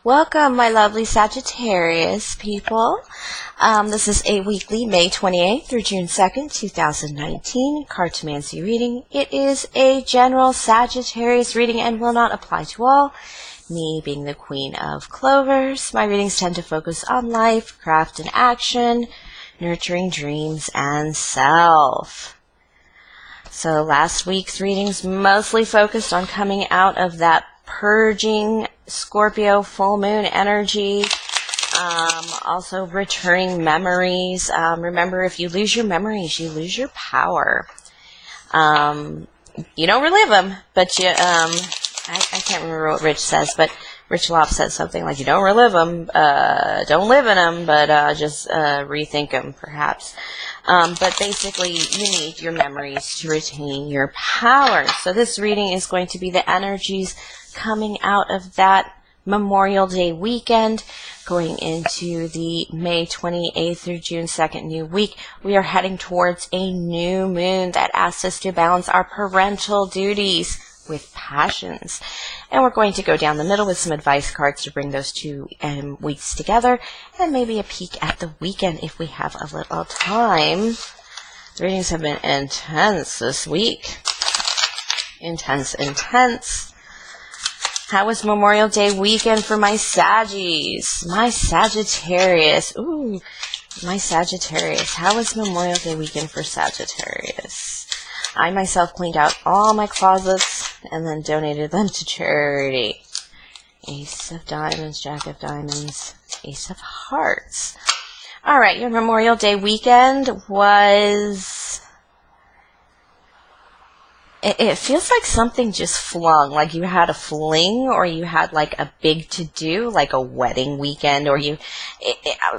Welcome, my lovely Sagittarius people. This is a weekly May 28th through June 2nd, 2019 Cartomancy reading. It is a general Sagittarius reading and will not apply to all. Me being the queen of Clovers, my readings tend to focus on life, craft, and action, nurturing dreams and self. So last week's readings mostly focused on coming out of that purging Scorpio full moon energy, also returning memories. Remember, if you lose your memories, you lose your power. You don't relive them, but you, I can't remember what Rich says, but Rich Lop says something like, you don't relive them, don't live in them, but just rethink them, perhaps. But basically, you need your memories to retain your power. So this reading is going to be the energies coming out of that Memorial Day weekend, going into the May 28th through June 2nd new week. We are heading towards a new moon that asks us to balance our parental duties with passions. And we're going to go down the middle with some advice cards to bring those two weeks together, and maybe a peek at the weekend if we have a little time. The readings have been intense this week. Intense. How was Memorial Day weekend for my Saggies? My Sagittarius. Ooh, my Sagittarius. How was Memorial Day weekend for Sagittarius? I myself cleaned out all my closets and then donated them to charity. Ace of Diamonds, Jack of Diamonds, Ace of Hearts. All right, your Memorial Day weekend was... It feels like something just flung, like you had a fling, or you had like a big to-do, like a wedding weekend, or you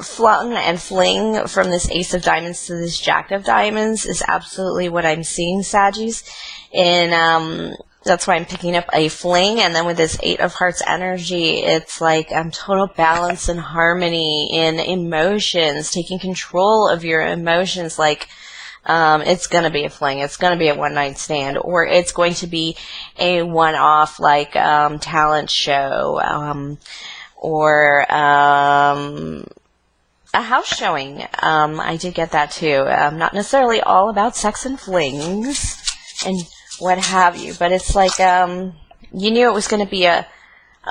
flung and fling from this Ace of Diamonds to this Jack of Diamonds is absolutely what I'm seeing, Saggies. And that's why I'm picking up a fling, and then with this Eight of Hearts energy, it's like total balance and harmony in emotions, taking control of your emotions, like... it's going to be a fling, it's going to be a one-night stand, or it's going to be a one-off, like, talent show, or, a house showing. I did get that too. Not necessarily all about sex and flings and what have you, but it's like, you knew it was going to be a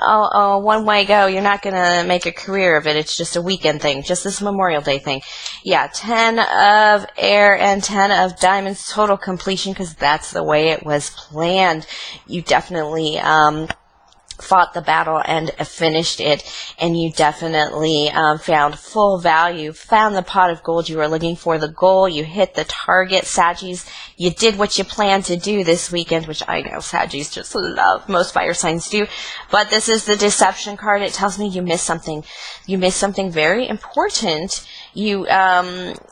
one-way go. You're not going to make a career of it. It's just a weekend thing, just this Memorial Day thing. Yeah, 10 of air and 10 of diamonds, total completion, because that's the way it was planned. You definitely fought the battle and finished it, and you definitely found full value, found the pot of gold you were looking for, the goal, you hit the target, Saggies. You did what you planned to do this weekend, which I know Saggies just love. Most fire signs do. But this is the deception card. It tells me you missed something. You missed something very important. You missed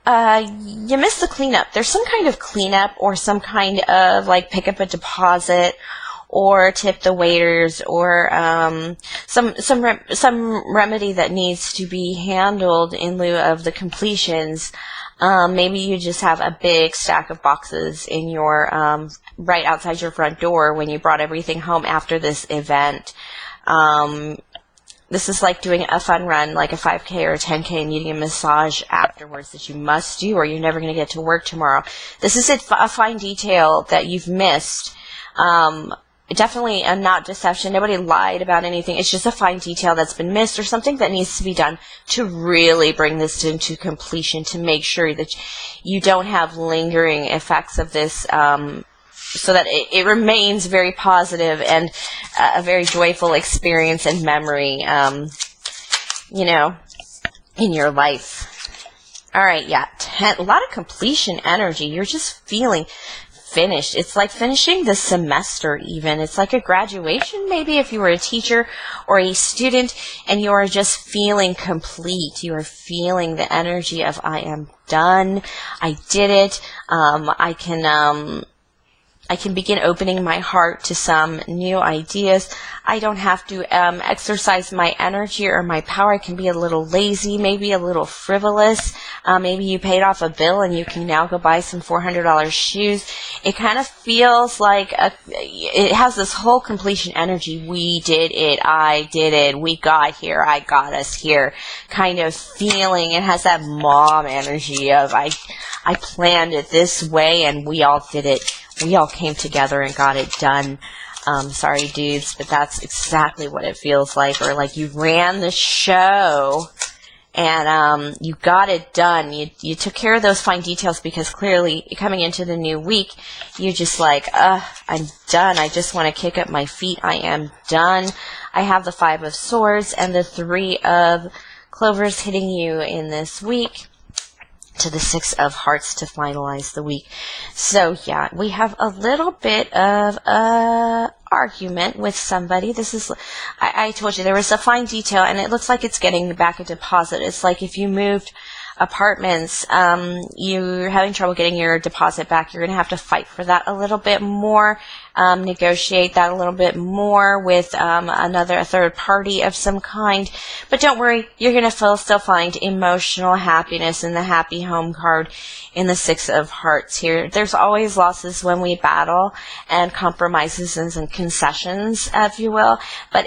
the cleanup. There's some kind of cleanup, or some kind of like pick up a deposit, or tip the waiters, or some remedy that needs to be handled in lieu of the completions. Maybe you just have a big stack of boxes in your right outside your front door when you brought everything home after this event. This is like doing a fun run, like a 5K or a 10K, and needing a massage afterwards that you must do, or you're never going to get to work tomorrow. This is a fine detail that you've missed. Definitely not deception. Nobody lied about anything. It's just a fine detail that's been missed, or something that needs to be done to really bring this into completion, to make sure that you don't have lingering effects of this, so that it remains very positive and a very joyful experience and memory, you know, in your life. All right, yeah, a lot of completion energy. You're just feeling finished. It's like finishing the semester even. It's like a graduation, maybe, if you were a teacher or a student, and you are just feeling complete. You are feeling the energy of, I am done. I did it. I can I can begin opening my heart to some new ideas. I don't have to exercise my energy or my power. I can be a little lazy, maybe a little frivolous. Maybe you paid off a bill and you can now go buy some $400 shoes. It kind of feels like it has this whole completion energy. We did it. I did it. We got here. I got us here kind of feeling. It has that mom energy of I planned it this way and we all did it. We all came together and got it done. Sorry, dudes, but that's exactly what it feels like. Or like you ran the show and you got it done. You took care of those fine details because clearly coming into the new week, you're just like, I'm done. I just want to kick up my feet. I am done. I have the 5 of Swords and the 3 of Clovers hitting you in this week, to the 6 of Hearts to finalize the week. So yeah, we have a little bit of a argument with somebody. This is, I told you there was a fine detail and it looks like it's getting back a deposit. It's like if you moved apartments, you're having trouble getting your deposit back. You're going to have to fight for that a little bit more, negotiate that a little bit more with a third party of some kind. But don't worry, you're going to still find emotional happiness in the happy home card in the 6 of Hearts here. There's always losses when we battle and compromises and concessions, if you will, but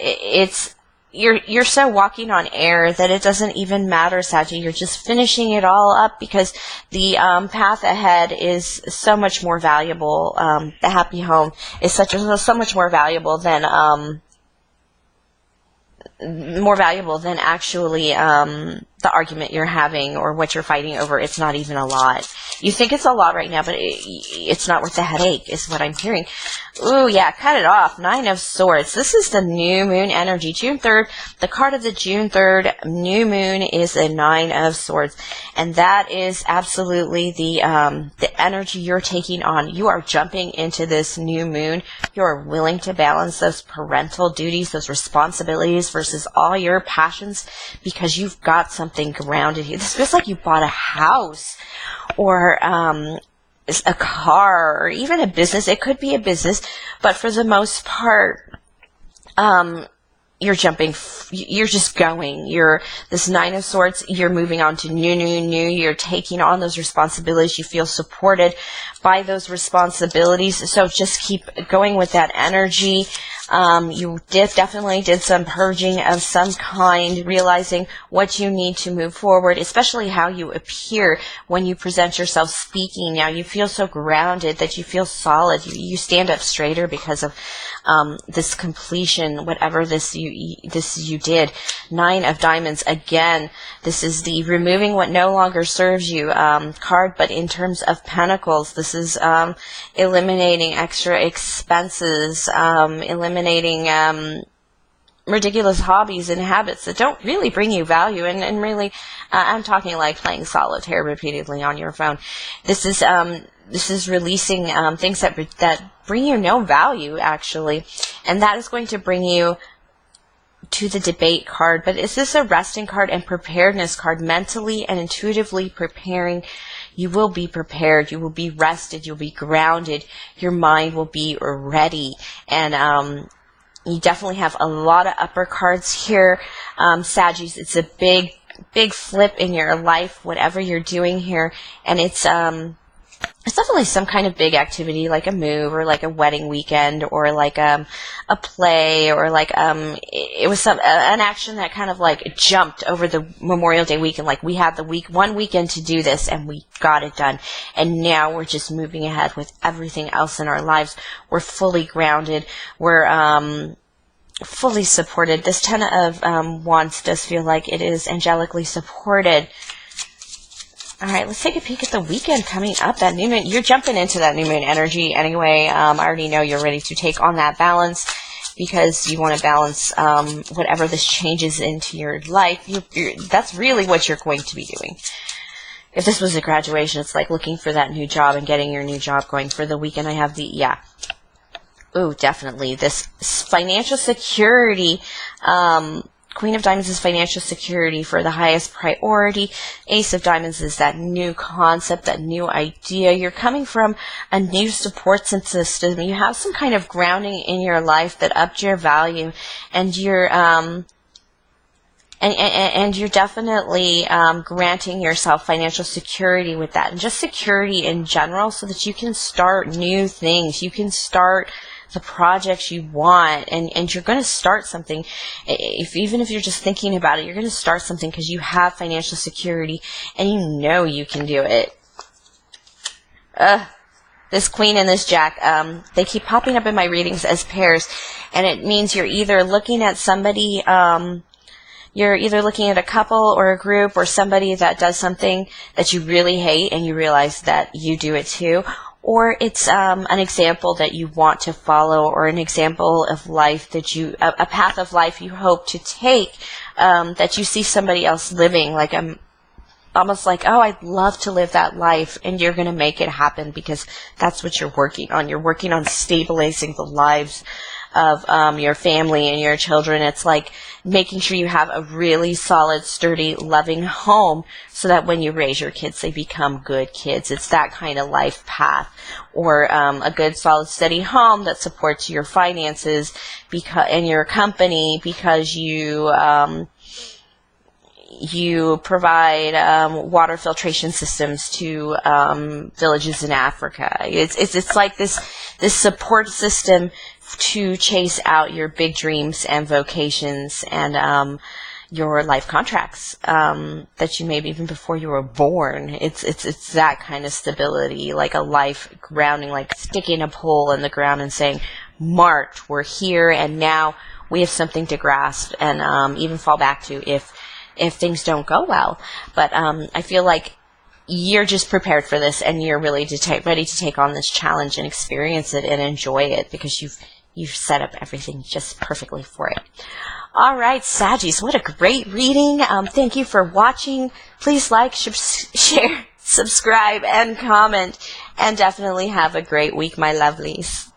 you're so walking on air that it doesn't even matter, Saggy. You're just finishing it all up because the path ahead is so much more valuable. The happy home is so much more valuable than actually the argument you're having or what you're fighting over. It's not even a lot. You think it's a lot right now, but it's not worth the headache, is what I'm hearing. Ooh, yeah, cut it off. 9 of Swords. This is the new moon energy. June 3rd, the card of the June 3rd new moon is a 9 of Swords. And that is absolutely the energy you're taking on. You are jumping into this new moon. You're willing to balance those parental duties, those responsibilities versus all your passions because you've got something grounded here. This feels like you bought a house or a car or even a business. It could be a business, but for the most part, you're jumping, you're just going. This 9 of Swords, you're moving on to new. You're taking on those responsibilities. You feel supported by those responsibilities. So just keep going with that energy. You definitely did some purging of some kind, realizing what you need to move forward, especially how you appear when you present yourself speaking. Now you feel so grounded that you feel solid. You stand up straighter because of this completion, whatever this you did. 9 of Diamonds, again, this is the removing what no longer serves you card, but in terms of Pentacles, this is eliminating extra expenses, eliminating ridiculous hobbies and habits that don't really bring you value, and really, I'm talking like playing solitaire repeatedly on your phone. This is releasing things that bring you no value, actually, and that is going to bring you to the Debate card. But is this a resting card and preparedness card? Mentally and intuitively preparing. You will be prepared. You will be rested. You'll be grounded. Your mind will be ready. And you definitely have a lot of upper cards here. Saggies, it's a big flip in your life, whatever you're doing here. And it's definitely some kind of big activity, like a move or like a wedding weekend or like a play or like it was an action that kind of like jumped over the Memorial Day weekend. Like we had one weekend to do this and we got it done, and now we're just moving ahead with everything else in our lives. We're fully grounded. We're fully supported. This 10 of Wands does feel like it is angelically supported. All right, let's take a peek at the weekend coming up. That new moon, you're jumping into that new moon energy anyway. I already know you're ready to take on that balance because you want to balance whatever this changes into your life. That's really what you're going to be doing. If this was a graduation, it's like looking for that new job and getting your new job going. For the weekend, I have Ooh, definitely. This financial security Queen of Diamonds is financial security for the highest priority. Ace of Diamonds is that new concept, that new idea. You're coming from a new support system. You have some kind of grounding in your life that upped your value, and you're and you're definitely granting yourself financial security with that, and just security in general, so that you can start new things. You can start the projects you want, and you're going to start something. Even if you're just thinking about it, you're going to start something because you have financial security, and you know you can do it. This Queen and this Jack, they keep popping up in my readings as pairs, and it means you're either looking at somebody, you're either looking at a couple or a group or somebody that does something that you really hate and you realize that you do it too, or it's an example that you want to follow, or an example of life that a path of life you hope to take, that you see somebody else living, like almost like, oh, I'd love to live that life, and you're going to make it happen because that's what you're working on. You're working on stabilizing the lives of your family and your children. It's like making sure you have a really solid, sturdy, loving home so that when you raise your kids, they become good kids. It's that kind of life path. Or a good, solid, steady home that supports your finances and your company, because you provide water filtration systems to villages in Africa. It's like this support system to chase out your big dreams and vocations and your life contracts that you made even before you were born. It's that kind of stability, like a life grounding, like sticking a pole in the ground and saying, marked, we're here, and now we have something to grasp and even fall back to if things don't go well. But I feel like you're just prepared for this, and you're really ready to take on this challenge and experience it and enjoy it, because you've set up everything just perfectly for it. All right, Saggies, what a great reading. Thank you for watching. Please like, share, subscribe, and comment. And definitely have a great week, my lovelies.